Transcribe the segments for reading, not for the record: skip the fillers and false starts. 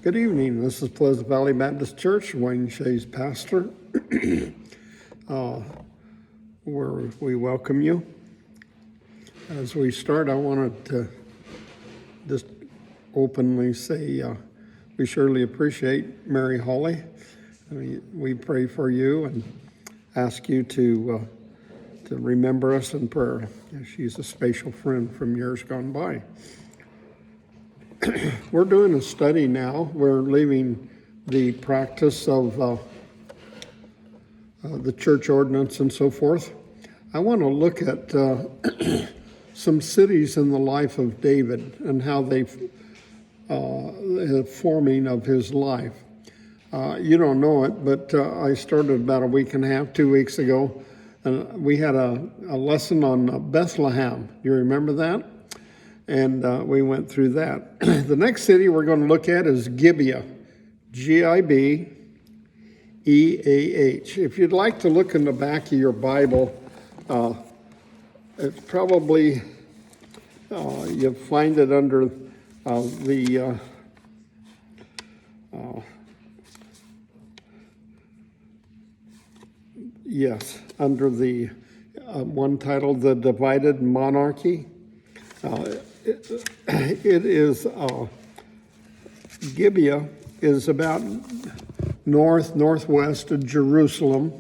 Good evening. This is Pleasant Valley Baptist Church, Wayne Shea's pastor, where we welcome you. As we start, I wanted to just openly say we surely appreciate Mary Hawley. We pray for you and ask you to remember us in prayer. She's a special friend from years gone by. We're doing a study now. We're leaving the practice of the church ordinance and so forth. I want to look at some cities in the life of David and how the forming of his life. You don't know it, but I started about a week and a half, 2 weeks ago, and we had a lesson on Bethlehem. Do you remember that? And we went through that. The next city we're going to look at is Gibeah, Gibeah. If you'd like to look in the back of your Bible, it's probably, you'll find it under under the one titled The Divided Monarchy. It is, Gibeah is about northwest of Jerusalem.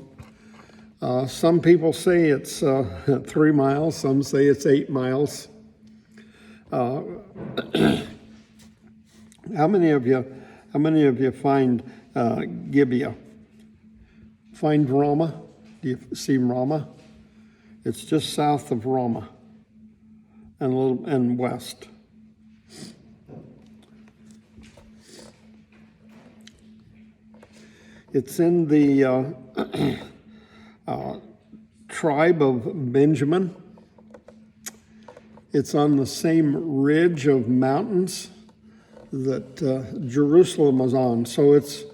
Some people say it's 3 miles, some say it's 8 miles. How many of you find Gibeah? Find Ramah? Do you see Ramah? It's just south of Ramah and west. It's in the tribe of Benjamin. It's on the same ridge of mountains that Jerusalem was on. So it's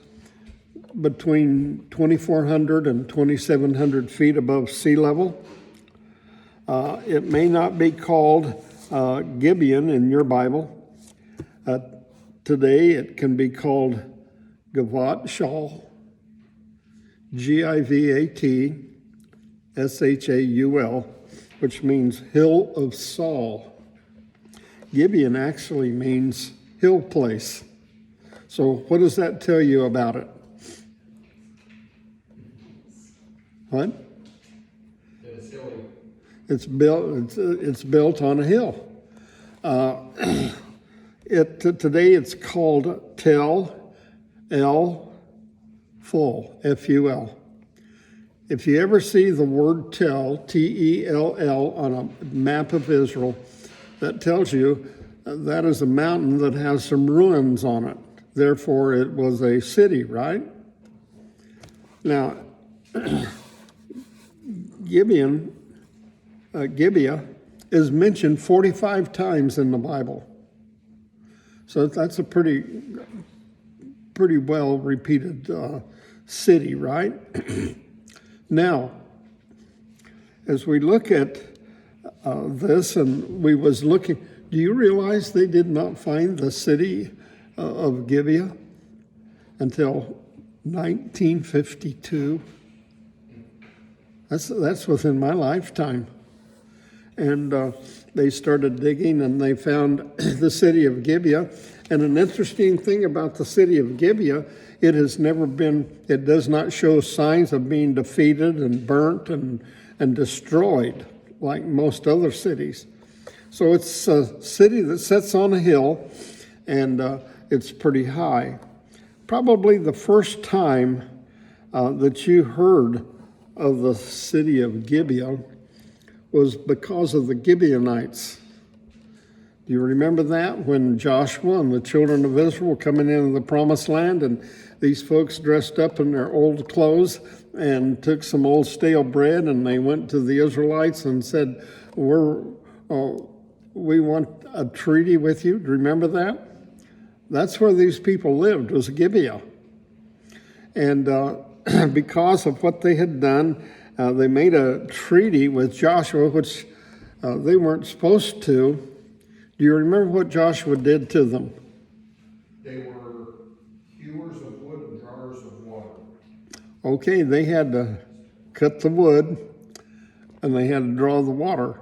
between 2,400 and 2,700 feet above sea level. It may not be called Gibeon in your Bible. Today it can be called Givat Shaul, Givat-Shaul, which means hill of Saul. Gibeon actually means hill place. So what does that tell you about it? What? It's hilly. It's built on a hill. Today it's called Tel El Ful, F-U-L. If you ever see the word Tel, T-E-L-L, on a map of Israel, that tells you that is a mountain that has some ruins on it. Therefore, it was a city, right? Now, Gibeah is mentioned 45 times in the Bible. So that's a pretty well repeated city, right? Now, as we look at this, and we was looking, do you realize they did not find the city of Gibeah until 1952? That's within my lifetime. And they started digging and they found the city of Gibeah. And an interesting thing about the city of Gibeah, it does not show signs of being defeated and burnt and destroyed like most other cities. So it's a city that sits on a hill and it's pretty high. Probably the first time that you heard of the city of Gibeah was because of the Gibeonites. Do you remember that? When Joshua and the children of Israel were coming into the promised land, and these folks dressed up in their old clothes and took some old stale bread, and they went to the Israelites and said, we want a treaty with you. Do you remember that? That's where these people lived, was Gibeah. And because of what they had done, they made a treaty with Joshua, which they weren't supposed to. Do you remember what Joshua did to them? They were hewers of wood and drawers of water. Okay, they had to cut the wood and they had to draw the water.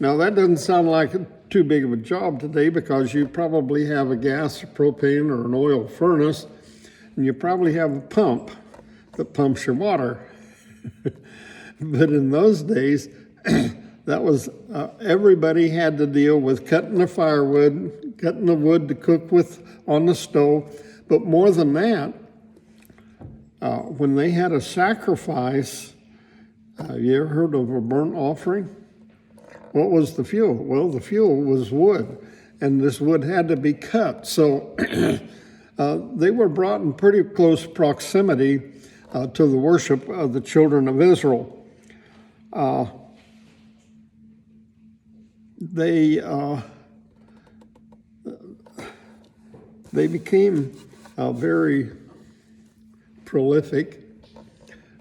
Now that doesn't sound like too big of a job today, because you probably have a gas or propane or an oil furnace, and you probably have a pump that pumps your water. But in those days, that was everybody had to deal with cutting the firewood, cutting the wood to cook with on the stove. But more than that, when they had a sacrifice, you ever heard of a burnt offering? What was the fuel? Well, the fuel was wood, and this wood had to be cut. So they were brought in pretty close proximity to the worship of the children of Israel. They became very prolific.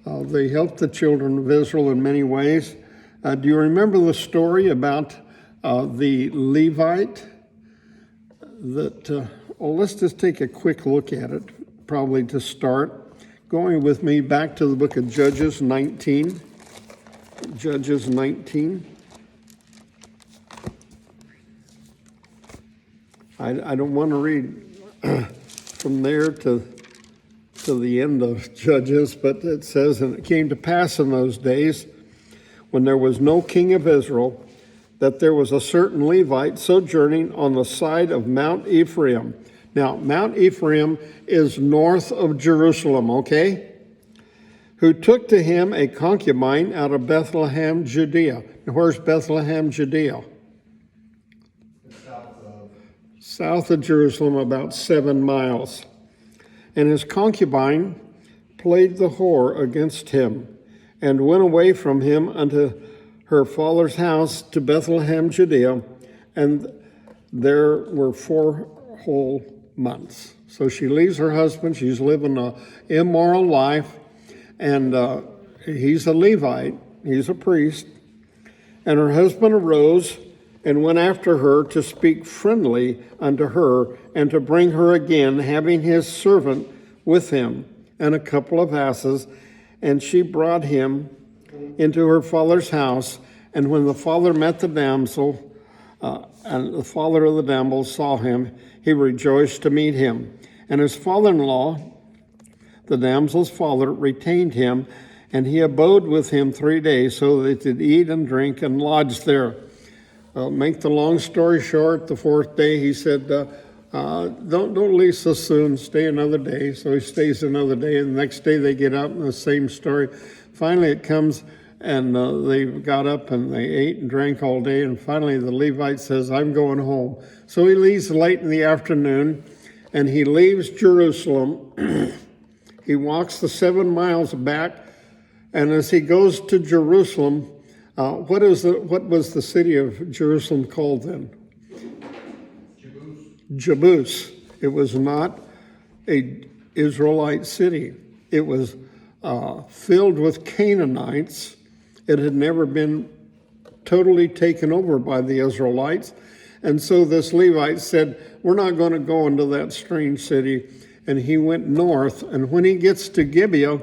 They helped the children of Israel in many ways. Do you remember the story about the Levite? Well, let's just take a quick look at it, probably to start. Going with me back to the book of Judges 19. Judges 19. I don't want to read from there to the end of Judges, but it says, "And it came to pass in those days, when there was no king of Israel, that there was a certain Levite sojourning on the side of Mount Ephraim." Now, Mount Ephraim is north of Jerusalem, okay? "Who took to him a concubine out of Bethlehem, Judea." Now, where's Bethlehem, Judea? South of Jerusalem, about 7 miles. "And his concubine played the whore against him, and went away from him unto her father's house to Bethlehem, Judea, and there were 4 whole months." So she leaves her husband. She's living an immoral life, and he's a Levite. He's a priest. "And her husband arose and went after her to speak friendly unto her, and to bring her again, having his servant with him, and a couple of asses. And she brought him into her father's house. And when the father met the damsel, and the father of the damsel saw him, he rejoiced to meet him. And his father-in-law, the damsel's father, retained him, and he abode with him 3 days, so that they did eat and drink and lodge there. Make the long story short, the 4th day he said, don't leave so soon, stay another day. So he stays another day, and the next day they get up, and the same story. Finally it comes, and they got up and they ate and drank all day, and finally the Levite says, "I'm going home." So he leaves late in the afternoon, and he leaves Jerusalem. He walks the 7 miles back, and as he goes to Jerusalem, what was the city of Jerusalem called then? Jebus. It was not an Israelite city. It was filled with Canaanites. It had never been totally taken over by the Israelites. And so this Levite said, "We're not going to go into that strange city." And he went north. And when he gets to Gibeah,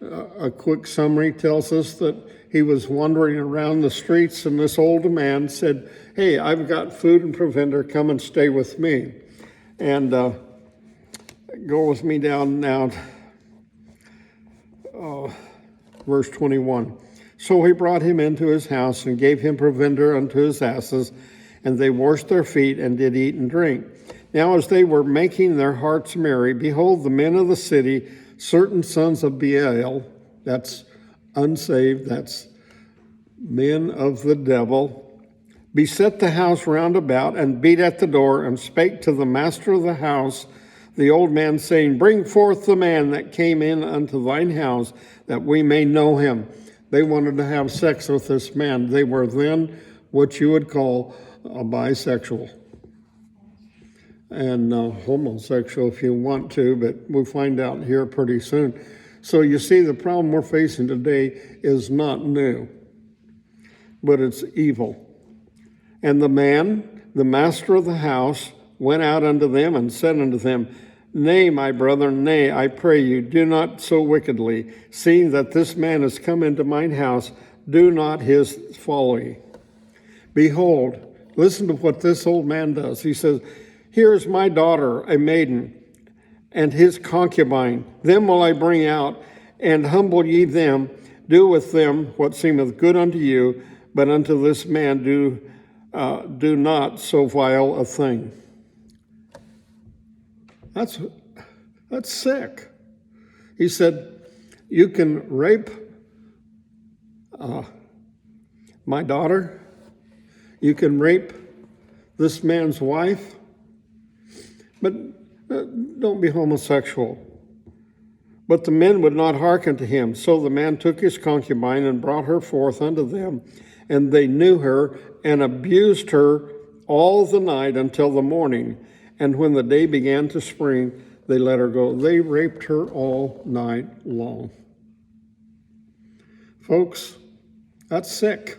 a quick summary tells us that he was wandering around the streets, and this old man said, "Hey, I've got food and provender, come and stay with me." And go with me down now, verse 21. "So he brought him into his house, and gave him provender unto his asses, and they washed their feet, and did eat and drink. Now as they were making their hearts merry, behold, the men of the city, certain sons of Belial," that's unsaved, that's men of the devil, "beset the house round about, and beat at the door, and spake to the master of the house, the old man, saying, Bring forth the man that came in unto thine house, that we may know him." They wanted to have sex with this man. They were then what you would call a bisexual. And homosexual if you want to, but we'll find out here pretty soon. So you see, the problem we're facing today is not new, but it's evil. "And the man, the master of the house, went out unto them and said unto them, Nay, my brethren, nay, I pray you, do not so wickedly. Seeing that this man is come into mine house, do not his folly. Behold, listen to what this old man does. He says, Here is my daughter, a maiden, and his concubine. Them will I bring out, and humble ye them. Do with them what seemeth good unto you, but unto this man do not so vile a thing. That's sick. He said, you can rape my daughter. You can rape this man's wife, but don't be homosexual. But the men would not hearken to him. So the man took his concubine and brought her forth unto them, and they knew her and abused her all the night until the morning. And when the day began to spring, they let her go. They raped her all night long. Folks, that's sick.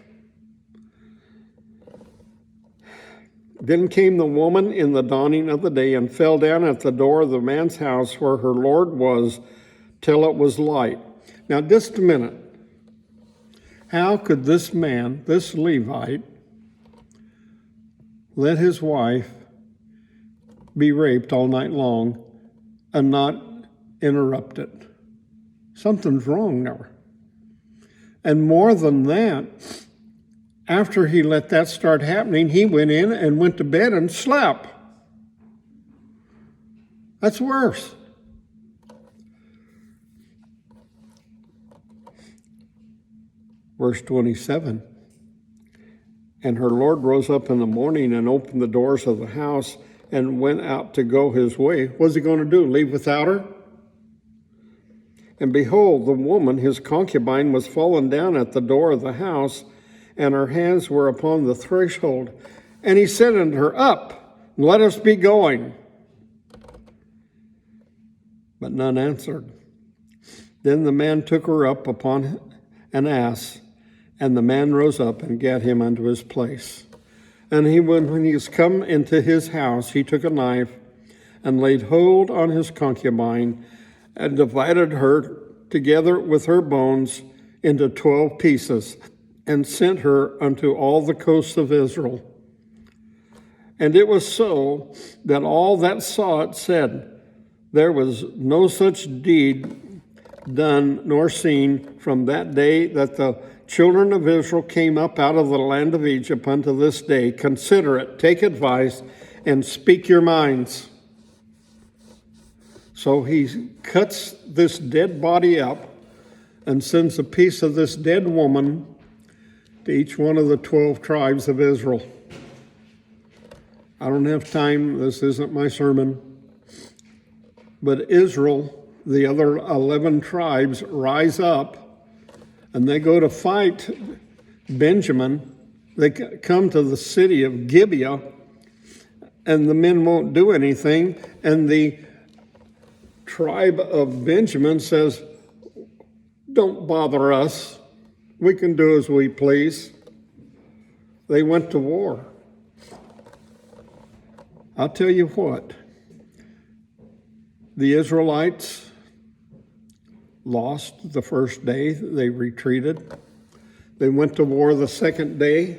Then came the woman in the dawning of the day and fell down at the door of the man's house where her Lord was, till it was light. Now, just a minute. How could this man, this Levite, let his wife be raped all night long and not interrupt it? Something's wrong there. And more than that, after he let that start happening, he went in and went to bed and slept. That's worse. Verse 27, and her Lord rose up in the morning and opened the doors of the house and went out to go his way. What's he going to do, leave without her? And behold, the woman, his concubine, was fallen down at the door of the house, and her hands were upon the threshold. And he said unto her, Up, and let us be going. But none answered. Then the man took her up upon an ass, and the man rose up and gat him unto his place. And when he was come into his house, he took a knife and laid hold on his concubine and divided her together with her bones into 12 pieces and sent her unto all the coasts of Israel. And it was so that all that saw it said, There was no such deed done nor seen from that day that the children of Israel came up out of the land of Egypt unto this day. Consider it, take advice, and speak your minds. So he cuts this dead body up and sends a piece of this dead woman to each one of the 12 tribes of Israel. I don't have time, this isn't my sermon, but Israel, the other 11 tribes, rise up and they go to fight Benjamin. They come to the city of Gibeah, and the men won't do anything. And the tribe of Benjamin says, Don't bother us. We can do as we please. They went to war. I'll tell you what, the Israelites lost the first day, they retreated. They went to war the second day,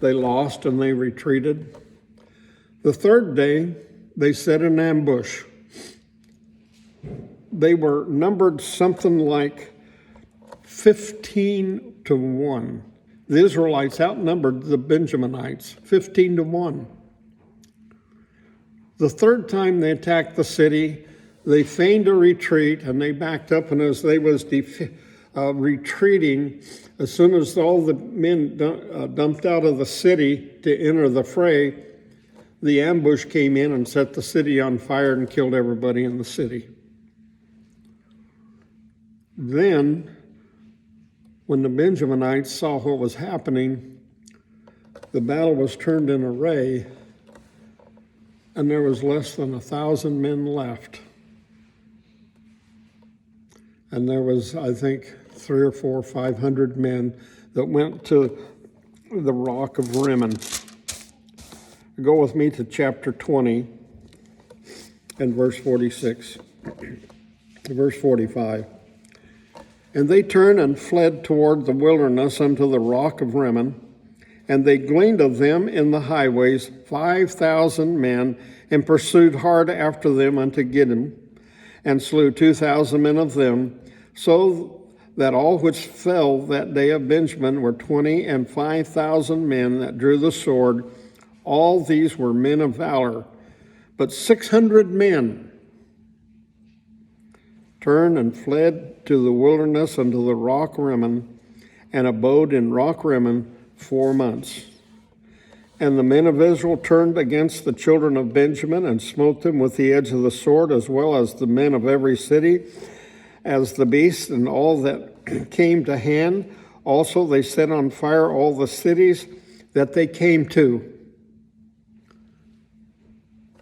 they lost and they retreated. The third day, they set an ambush. They were numbered something like 15 to 1. The Israelites outnumbered the Benjaminites, 15 to 1. The third time they attacked the city, they feigned a retreat, and they backed up, and as they was retreating, as soon as all the men dumped out of the city to enter the fray, the ambush came in and set the city on fire and killed everybody in the city. Then, when the Benjaminites saw what was happening, the battle was turned in array, and there was less than 1,000 men left. And there was, I think, 300 or 400 or 500 men that went to the rock of Rimmon. Go with me to chapter 20 and verse 46, verse 45. And they turned and fled toward the wilderness unto the rock of Rimmon, and they gleaned of them in the highways 5,000 men, and pursued hard after them unto Gidom, and slew 2,000 men of them, so that all which fell that day of Benjamin were 20 and 5,000 men that drew the sword. All these were men of valor. But 600 men turned and fled to the wilderness unto the rock Rimmon, and abode in rock Rimmon 4 months. And the men of Israel turned against the children of Benjamin, and smote them with the edge of the sword, as well as the men of every city, as the beasts and all that came to hand. Also they set on fire all the cities that they came to.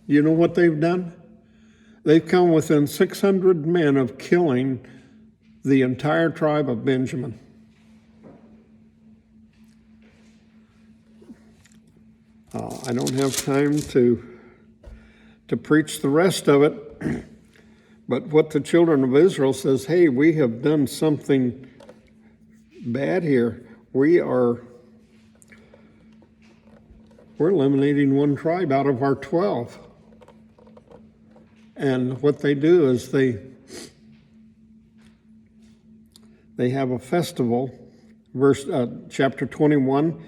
You know what they've done? They've come within 600 men of killing the entire tribe of Benjamin. I don't have time to preach the rest of it, but what the children of Israel says, hey, we have done something bad here. We're eliminating one tribe out of our 12. And what they do is they have a festival, chapter 21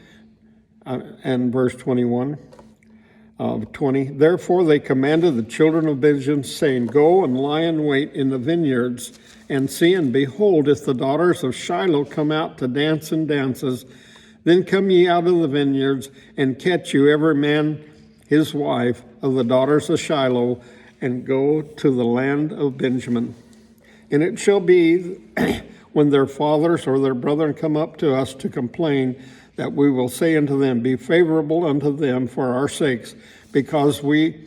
and verse 21 of 20. Therefore they commanded the children of Benjamin, saying, Go and lie in wait in the vineyards, and see, and behold, if the daughters of Shiloh come out to dance in dances, then come ye out of the vineyards, and catch you every man his wife of the daughters of Shiloh, and go to the land of Benjamin. And it shall be, when their fathers or their brethren come up to us to complain, that we will say unto them, Be favorable unto them for our sakes, because we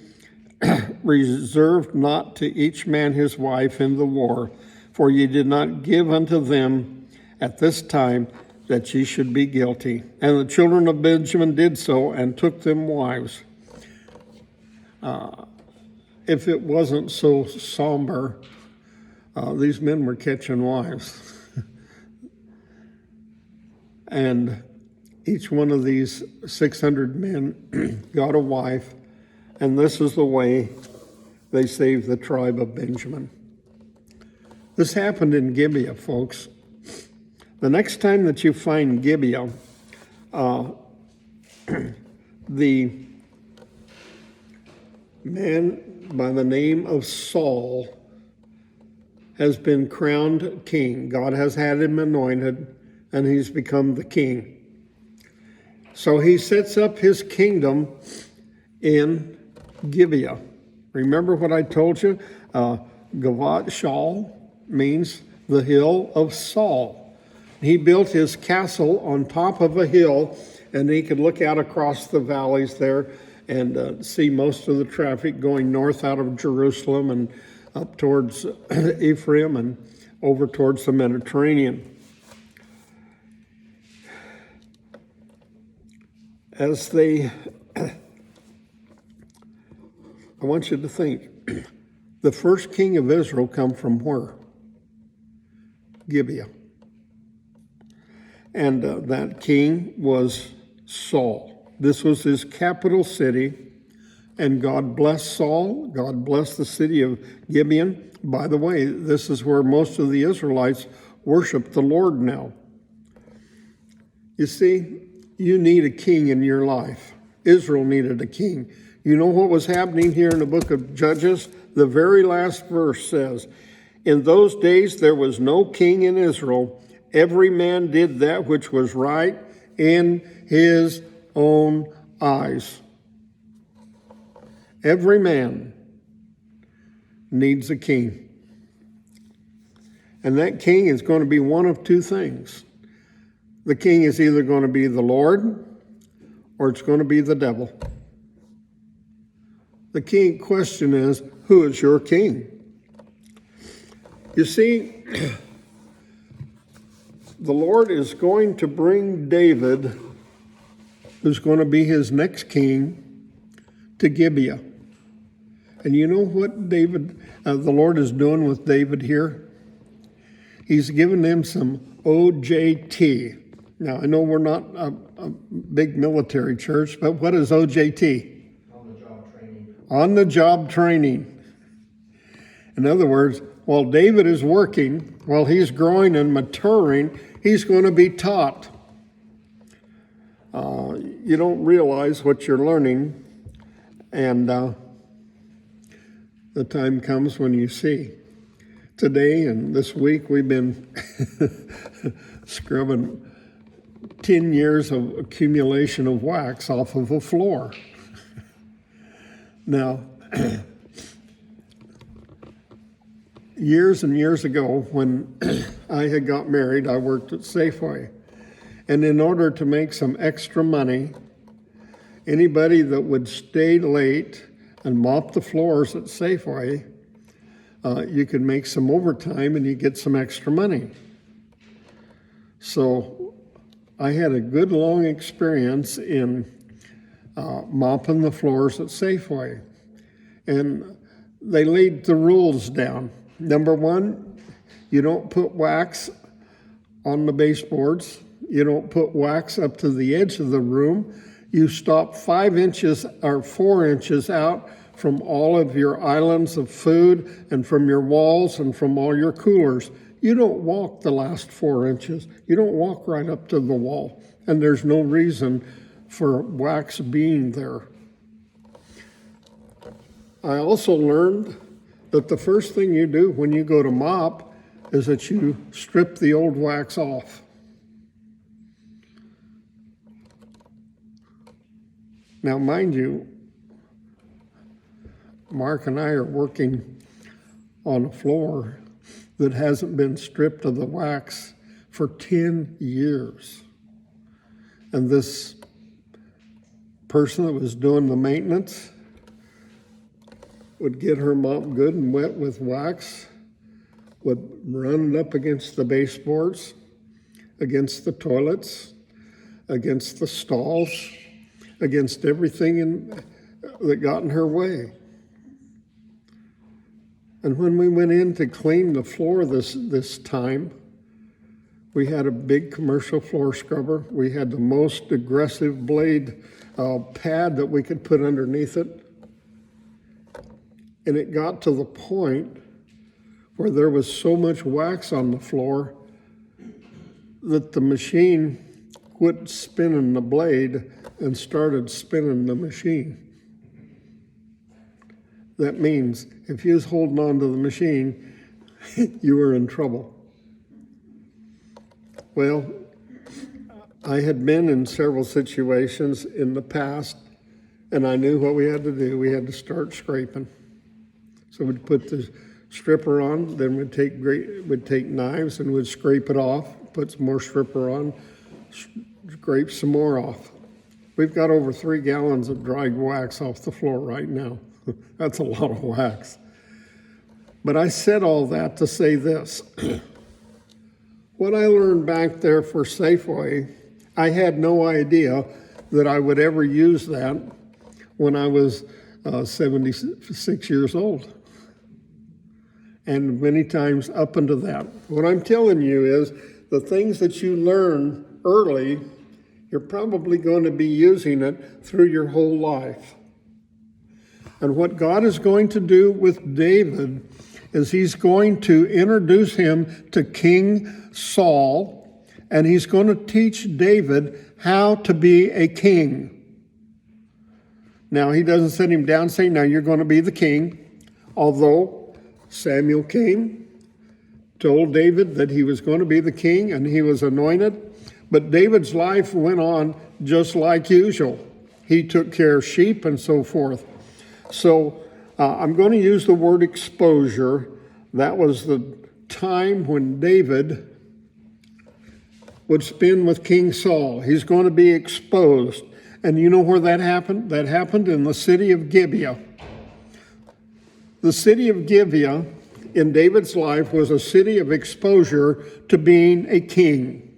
reserved not to each man his wife in the war, for ye did not give unto them at this time that ye should be guilty. And the children of Benjamin did so, and took them wives. If it wasn't so somber, these men were catching wives. And each one of these 600 men got a wife, and this is the way they saved the tribe of Benjamin. This happened in Gibeah, folks. The next time that you find Gibeah, the man by the name of Saul has been crowned king. God has had him anointed, and he's become the king. So he sets up his kingdom in Gibeah. Remember what I told you? Gavat Shaul means the hill of Saul. He built his castle on top of a hill, and he could look out across the valleys there and see most of the traffic going north out of Jerusalem and up towards Ephraim and over towards the Mediterranean. I want you to think, the first king of Israel come from where? Gibeah. And that king was Saul. This was his capital city, and God blessed Saul. God blessed the city of Gibeon. By the way, this is where most of the Israelites worship the Lord now. You see, you need a king in your life. Israel needed a king. You know what was happening here in the book of Judges? The very last verse says, In those days there was no king in Israel. Every man did that which was right in his own eyes. Every man needs a king. And that king is going to be one of two things. The king is either going to be the Lord or it's going to be the devil. The key question is, who is your king? You see, the Lord is going to bring David, who's going to be his next king, to Gibeah. And you know what the Lord is doing with David here? He's given him some OJT. Now, I know we're not a big military church, but what is OJT? On-the-job training. On-the-job training. In other words, while David is working, while he's growing and maturing, he's going to be taught. You don't realize what you're learning, and the time comes when you see. Today and this week we've been scrubbing 10 years of accumulation of wax off of a floor. Now, years and years ago when I had got married, I worked at Safeway. And in order to make some extra money, anybody that would stay late and mop the floors at Safeway, you could make some overtime and you get some extra money. So I had a good long experience in mopping the floors at Safeway. And they laid the rules down. Number one, you don't put wax on the baseboards. You don't put wax up to the edge of the room. You stop 5 inches or 4 inches out from all of your islands of food and from your walls and from all your coolers. You don't walk the last 4 inches. You don't walk right up to the wall. And there's no reason for wax being there. I also learned that the first thing you do when you go to mop is that you strip the old wax off. Now, mind you, Mark and I are working on a floor that hasn't been stripped of the wax for 10 years. And this person that was doing the maintenance would get her mop good and wet with wax, would run it up against the baseboards, against the toilets, against the stalls, against everything that got in her way. And when we went in to clean the floor this time, we had a big commercial floor scrubber. We had the most aggressive blade pad that we could put underneath it. And it got to the point where there was so much wax on the floor that the machine quit spinning the blade and started spinning the machine. That means if you was holding on to the machine, you were in trouble. Well, I had been in several situations in the past, and I knew what we had to do. We had to start scraping. So we'd put the stripper on, then we'd take knives and we'd scrape it off, put some more stripper on, scrape some more off. We've got over 3 gallons of dried wax off the floor right now. That's a lot of wax. But I said all that to say this. What I learned back there for Safeway, I had no idea that I would ever use that when I was 76 years old. And many times up into that. What I'm telling you is the things that you learn early, you're probably going to be using it through your whole life. And what God is going to do with David is he's going to introduce him to King Saul, and he's going to teach David how to be a king. Now, he doesn't sit him down and say, now you're going to be the king, although Samuel came, told David that he was going to be the king, and he was anointed. But David's life went on just like usual. He took care of sheep and so forth. So I'm going to use the word exposure. That was the time when David would spend with King Saul. He's going to be exposed. And you know where that happened? That happened in the city of Gibeah. The city of Gibeah in David's life was a city of exposure to being a king.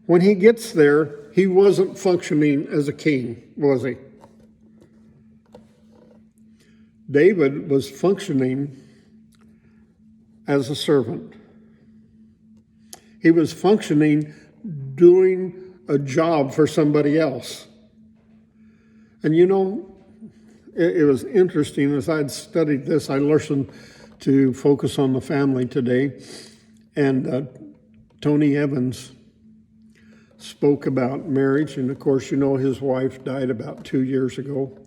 When he gets there, he wasn't functioning as a king, was he? David was functioning as a servant. He was functioning, doing a job for somebody else. And you know, it was interesting. As I'd studied this, I listened to Focus on the Family today, and Tony Evans spoke about marriage. And of course, you know, his wife died about 2 years ago.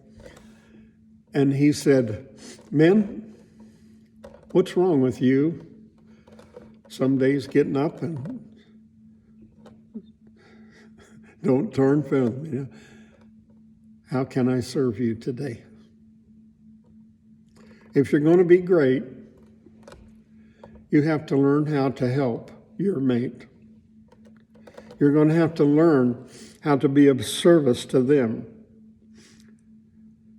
And he said, "Men, what's wrong with you? Some days getting up and don't turn film, you know. How can I serve you today?" If you're going to be great, you have to learn how to help your mate. You're going to have to learn how to be of service to them.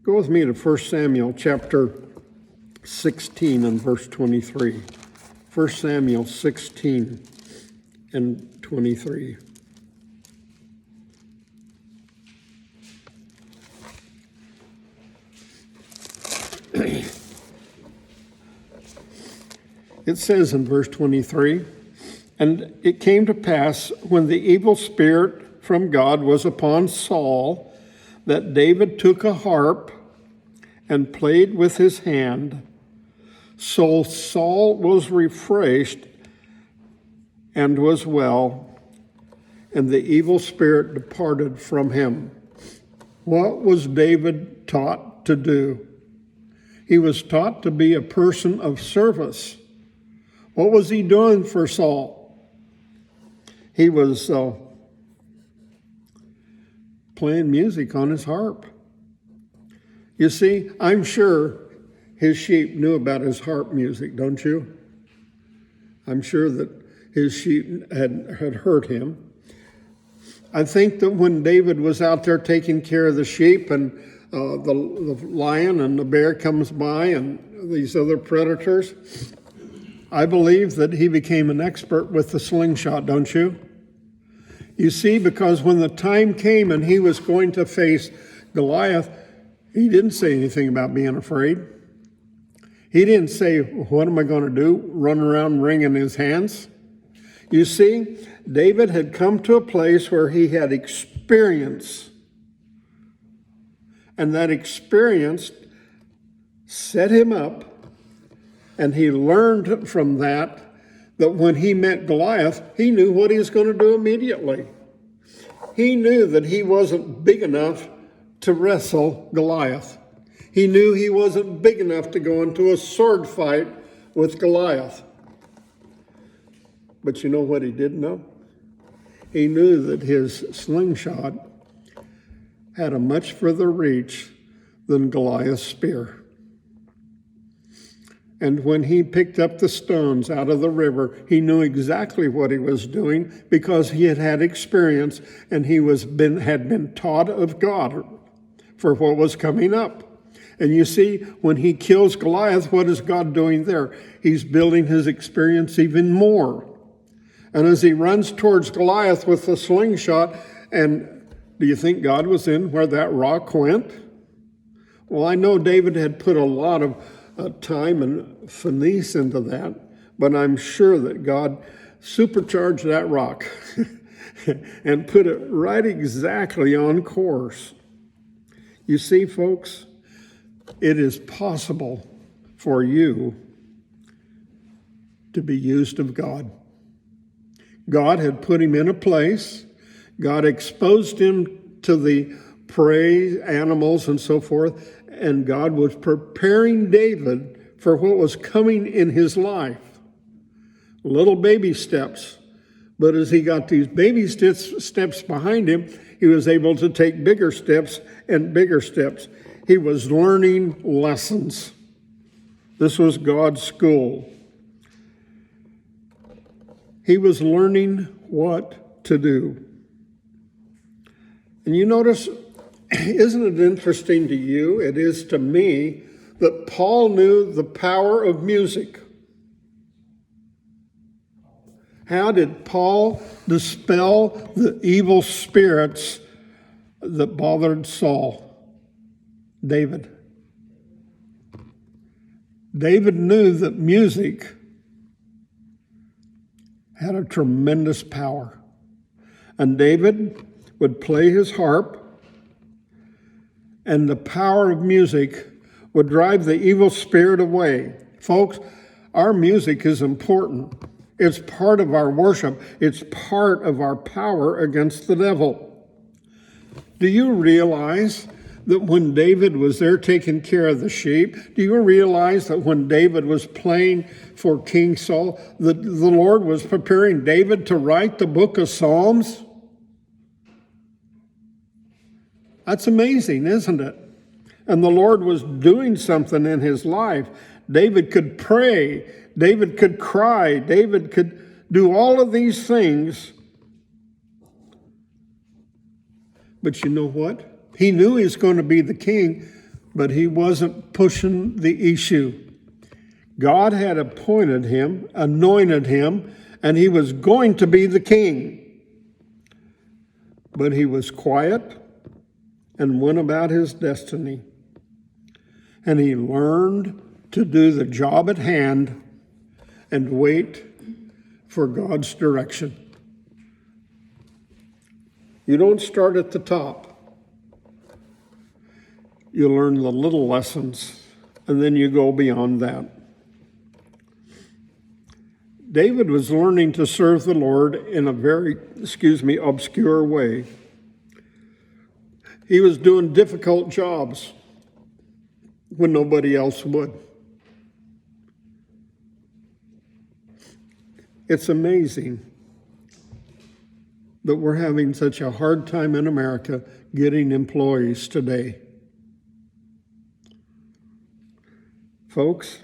Go with me to 1 Samuel chapter 16 and verse 23. 1 Samuel 16 and 23. It says in verse 23, "And it came to pass when the evil spirit from God was upon Saul, that David took a harp and played with his hand. So Saul was refreshed and was well, and the evil spirit departed from him." What was David taught to do? He was taught to be a person of service. What was he doing for Saul? He was playing music on his harp. You see, I'm sure his sheep knew about his harp music, don't you? I'm sure that his sheep had heard him. I think that when David was out there taking care of the sheep, and the lion and the bear comes by and these other predators, I believe that he became an expert with the slingshot, don't you? You see, because when the time came and he was going to face Goliath, he didn't say anything about being afraid. He didn't say, "What am I going to do? Run around wringing his hands?" You see, David had come to a place where he had experience. And that experience set him up. And he learned from that when he met Goliath, he knew what he was going to do immediately. He knew that he wasn't big enough to wrestle Goliath. He knew he wasn't big enough to go into a sword fight with Goliath. But you know what he did know? He knew that his slingshot had a much further reach than Goliath's spear. And when he picked up the stones out of the river, he knew exactly what he was doing because he had had experience, and he had been taught of God for what was coming up. And you see, when he kills Goliath, what is God doing there? He's building his experience even more. And as he runs towards Goliath with the slingshot, and do you think God was in where that rock went? Well, I know David had put a lot of time and finesse into that, but I'm sure that God supercharged that rock and put it right exactly on course. You see, folks, it is possible for you to be used of God. God had put him in a place. God exposed him to the prey, animals, and so forth. And God was preparing David for what was coming in his life. Little baby steps. But as he got these baby steps behind him, he was able to take bigger steps and bigger steps. He was learning lessons. This was God's school. He was learning what to do. And you notice, isn't it interesting to you, it is to me, that Paul knew the power of music. How did Paul dispel the evil spirits that bothered Saul? David. David knew that music had a tremendous power. And David would play his harp, and the power of music would drive the evil spirit away. Folks, our music is important. It's part of our worship. It's part of our power against the devil. Do you realize that when David was there taking care of the sheep, do you realize that when David was playing for King Saul, that the Lord was preparing David to write the book of Psalms? That's amazing, isn't it? And the Lord was doing something in his life. David could pray. David could cry. David could do all of these things. But you know what? He knew he was going to be the king, but he wasn't pushing the issue. God had appointed him, anointed him, and he was going to be the king. But he was quiet and went about his destiny. And he learned to do the job at hand and wait for God's direction. You don't start at the top. You learn the little lessons, and then you go beyond that. David was learning to serve the Lord in a very, obscure way. He was doing difficult jobs when nobody else would. It's amazing that we're having such a hard time in America getting employees today. Folks,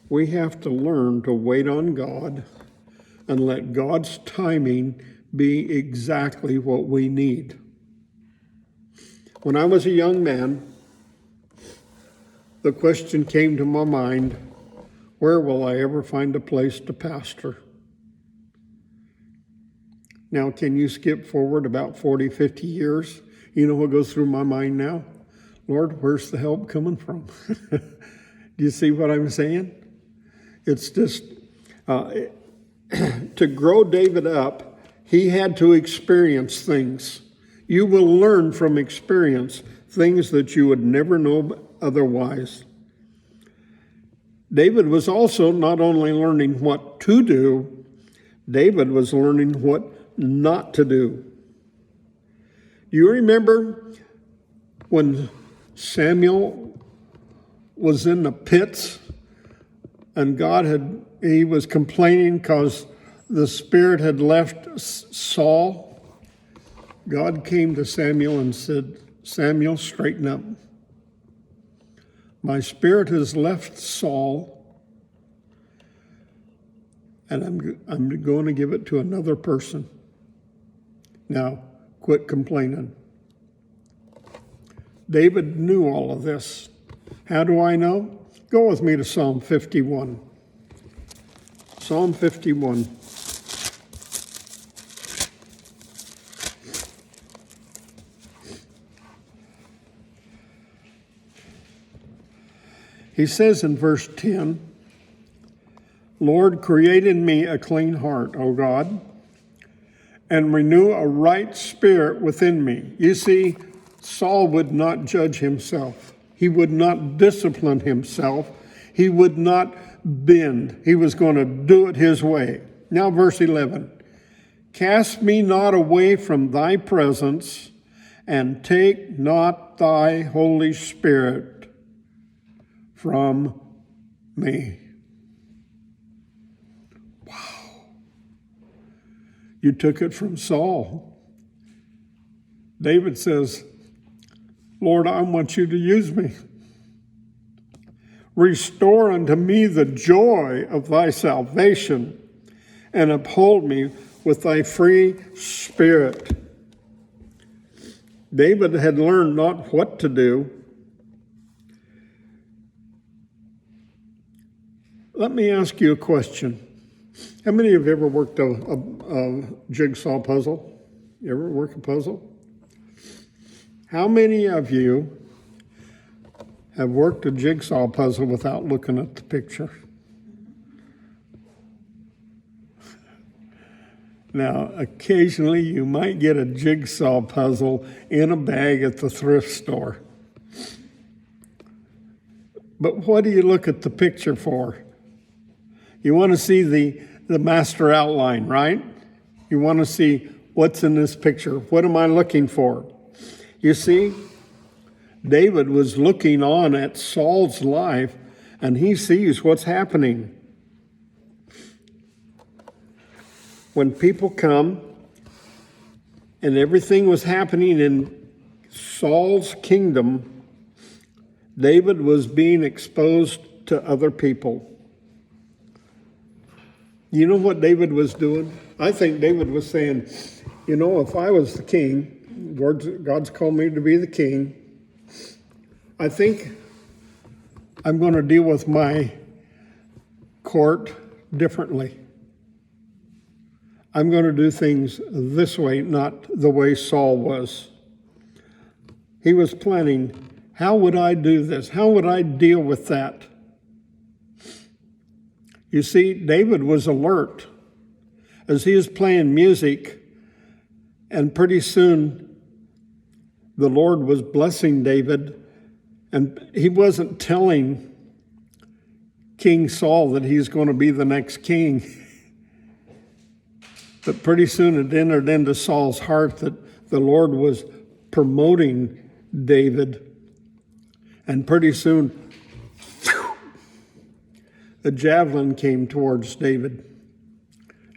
we have to learn to wait on God and let God's timing be exactly what we need. When I was a young man, the question came to my mind, where will I ever find a place to pastor? Now, can you skip forward about 40, 50 years? You know what goes through my mind now? Lord, where's the help coming from? Do you see what I'm saying? It's just, to grow David up, he had to experience things. You will learn from experience things that you would never know otherwise. David was also not only learning what to do, David was learning what not to do. Do you remember when Samuel was in the pits and he was complaining because the spirit had left Saul? God came to Samuel and said, Samuel, straighten up. My spirit has left Saul, and I'm going to give it to another person. Now, quit complaining. David knew all of this. How do I know? Go with me to Psalm 51. Psalm 51. He says in verse 10, Lord, create in me a clean heart, O God, and renew a right spirit within me. You see, Saul would not judge himself. He would not discipline himself. He would not bend. He was going to do it his way. Now, verse 11, cast me not away from thy presence, and take not thy Holy Spirit from me. Wow. You took it from Saul. David says, Lord, I want you to use me. Restore unto me the joy of thy salvation, and uphold me with thy free spirit. David had learned not what to do. Let me ask you a question. How many of you ever worked a jigsaw puzzle? You ever work a puzzle? How many of you have worked a jigsaw puzzle without looking at the picture. Now, occasionally you might get a jigsaw puzzle in a bag at the thrift store. But what do you look at the picture for? You want to see the master outline, right? You want to see what's in this picture. What am I looking for? You see, David was looking on at Saul's life, and he sees what's happening. When people come, and everything was happening in Saul's kingdom, David was being exposed to other people. You know what David was doing? I think David was saying, you know, if I was the king, God's called me to be the king, I think I'm going to deal with my court differently. I'm going to do things this way, not the way Saul was. He was planning, how would I do this? How would I deal with that? You see, David was alert as he was playing music, and pretty soon the Lord was blessing David, and he wasn't telling King Saul that he's going to be the next king. But pretty soon it entered into Saul's heart that the Lord was promoting David. And pretty soon, a javelin came towards David.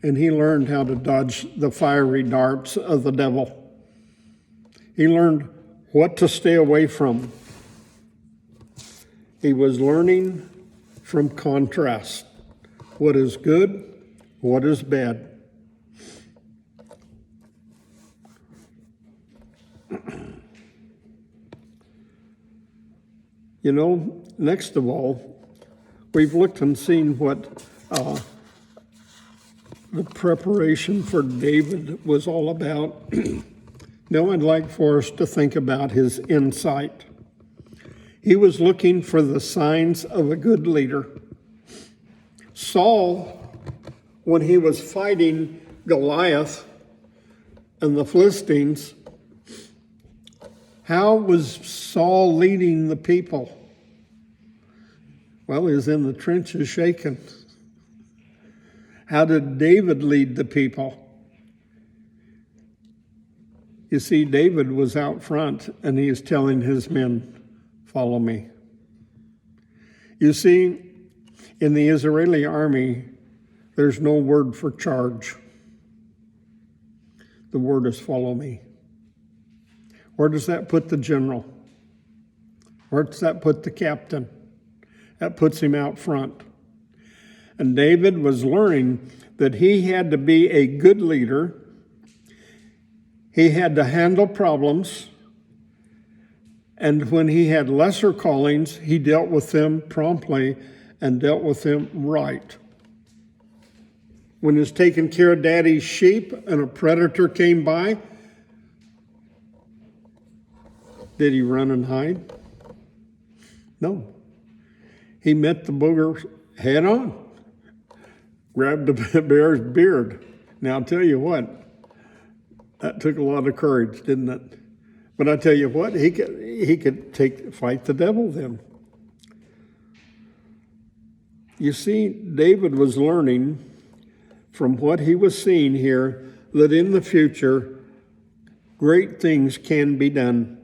And he learned how to dodge the fiery darts of the devil. He learned what to stay away from. He was learning from contrast. What is good, what is bad. You know, next of all, we've looked and seen what the preparation for David was all about. Now I'd like for us to think about his insight. He was looking for the signs of a good leader. Saul, when he was fighting Goliath and the Philistines, how was Saul leading the people? Well, he was in the trenches shaking. How did David lead the people? You see, David was out front, and he is telling his men, follow me. You see, in the Israeli army, there's no word for charge. The word is follow me. Where does that put the general? Where does that put the captain? That puts him out front. And David was learning that he had to be a good leader. He had to handle problems. And when he had lesser callings, he dealt with them promptly and dealt with them right. When he was taking care of daddy's sheep and a predator came by, did he run and hide? No. He met the booger head on, grabbed the bear's beard. Now, I'll tell you what, that took a lot of courage, didn't it? But I tell you what, he could fight the devil then. You see, David was learning from what he was seeing here that in the future, great things can be done.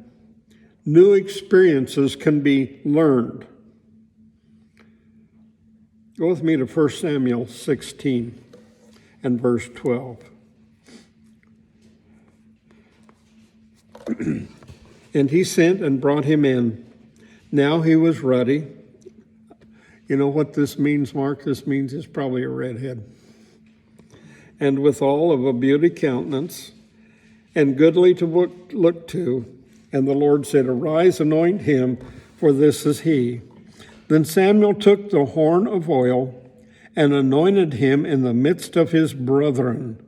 New experiences can be learned. Go with me to 1 Samuel 16 and verse 12. And he sent and brought him in. Now he was ruddy. You know what this means, Mark? This means he's probably a redhead. And withal of a beauty countenance, and goodly to look to. And the Lord said, arise, anoint him, for this is he. Then Samuel took the horn of oil and anointed him in the midst of his brethren.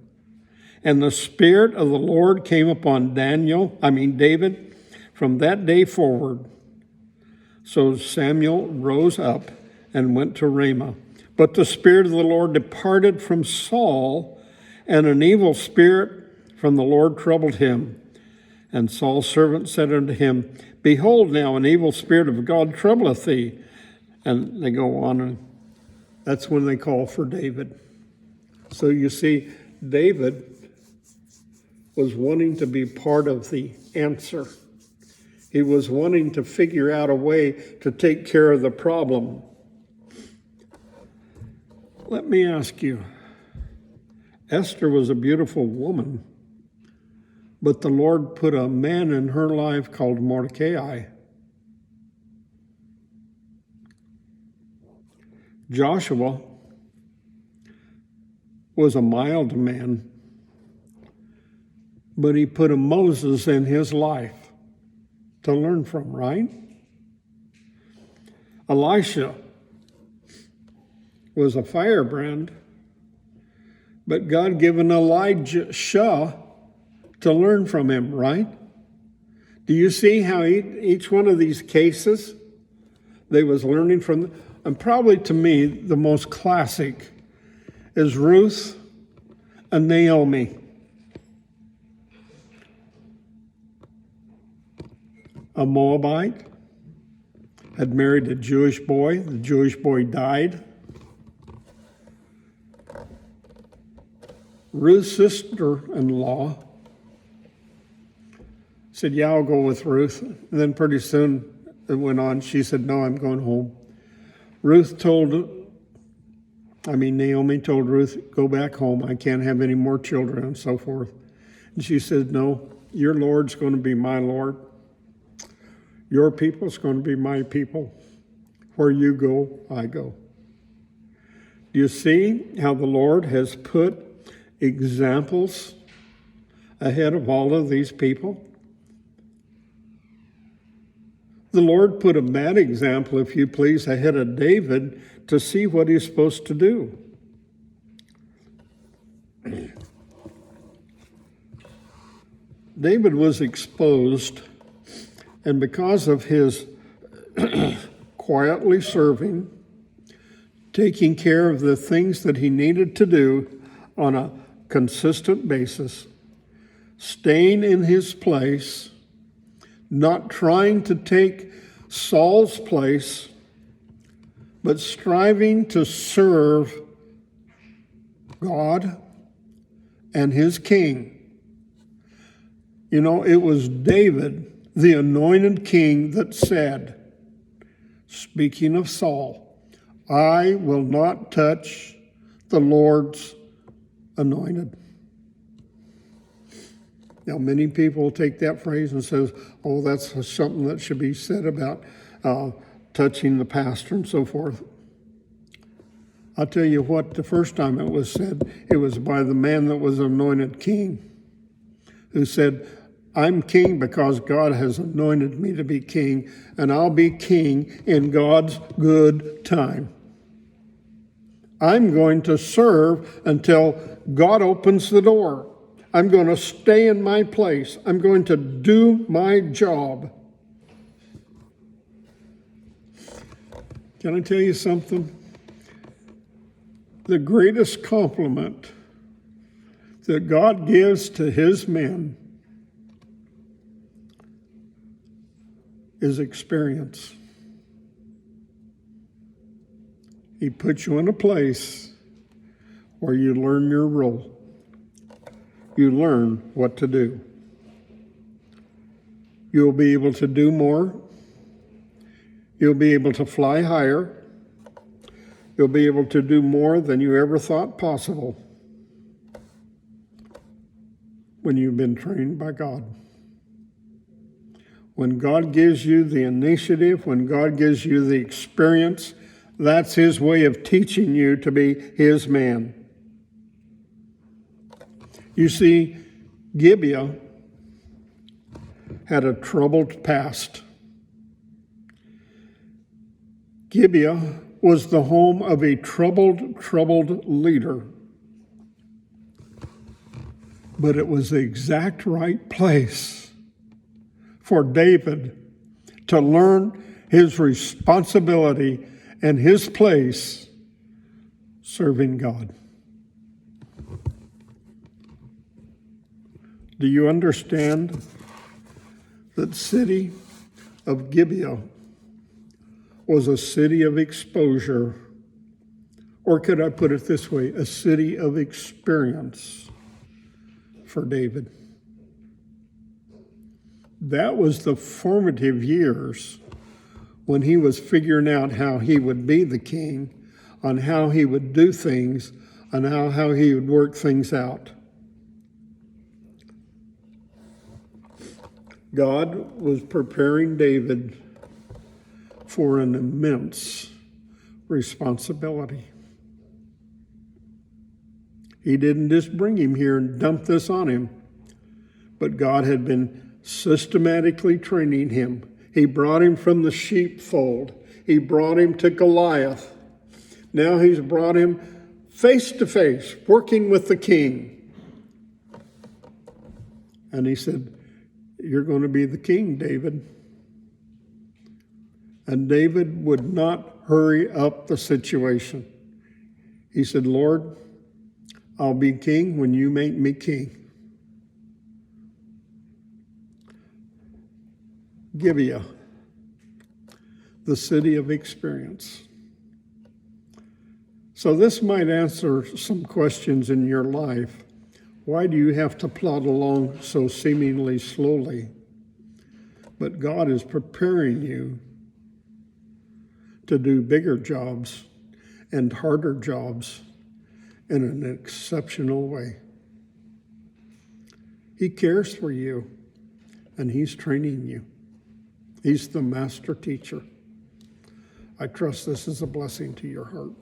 And the Spirit of the Lord came upon David from that day forward. So Samuel rose up and went to Ramah. But the Spirit of the Lord departed from Saul, and an evil spirit from the Lord troubled him. And Saul's servant said unto him, Behold, now an evil spirit of God troubleth thee. And they go on, and that's when they call for David. So you see, David was wanting to be part of the answer. He was wanting to figure out a way to take care of the problem. Let me ask you, Esther was a beautiful woman, but the Lord put a man in her life called Mordecai. Joshua was a mild man, but he put a Moses in his life to learn from, right? Elisha was a firebrand, but God given Elijah to learn from him, right? Do you see how each one of these cases they was learning from? And probably to me, the most classic is Ruth and Naomi. A Moabite had married a Jewish boy. The Jewish boy died. Ruth's sister-in-law said, yeah, I'll go with Ruth. And then pretty soon it went on. She said, no, I'm going home. Naomi told Ruth, go back home. I can't have any more children and so forth. And she said, no, your Lord's going to be my Lord. Your people's going to be my people. Where you go, I go. Do you see how the Lord has put examples ahead of all of these people? The Lord put a bad example, if you please, ahead of David to see what he's supposed to do. David was exposed, and because of his quietly serving, taking care of the things that he needed to do on a consistent basis, staying in his place, not trying to take Saul's place, but striving to serve God and his king. You know, it was David, the anointed king, that said, speaking of Saul, I will not touch the Lord's anointed. Now, many people take that phrase and says, oh, that's something that should be said about touching the pastor and so forth. I'll tell you what, the first time it was said, it was by the man that was anointed king, who said, I'm king because God has anointed me to be king, and I'll be king in God's good time. I'm going to serve until God opens the door. I'm going to stay in my place. I'm going to do my job. Can I tell you something? The greatest compliment that God gives to his men is experience. He puts you in a place where you learn your role. You learn what to do. You'll be able to do more. You'll be able to fly higher. You'll be able to do more than you ever thought possible when you've been trained by God. When God gives you the initiative, when God gives you the experience, that's his way of teaching you to be his man. You see, Gibeah had a troubled past. Gibeah was the home of a troubled leader. But it was the exact right place for David to learn his responsibility, and his place serving God. Do you understand that city of Gibeah was a city of exposure? Or could I put it this way, a city of experience for David? That was the formative years when he was figuring out how he would be the king, on how he would do things, on how he would work things out. God was preparing David for an immense responsibility. He didn't just bring him here and dump this on him, but God had been systematically training him. He brought him from the sheepfold. He brought him to Goliath. Now he's brought him face to face, working with the king. And he said, "You're going to be the king, David." And David would not hurry up the situation. He said, "Lord, I'll be king when you make me king." Gibeah, the city of experience. So this might answer some questions in your life. Why do you have to plod along so seemingly slowly? But God is preparing you to do bigger jobs and harder jobs in an exceptional way. He cares for you, and he's training you. He's the master teacher. I trust this is a blessing to your heart.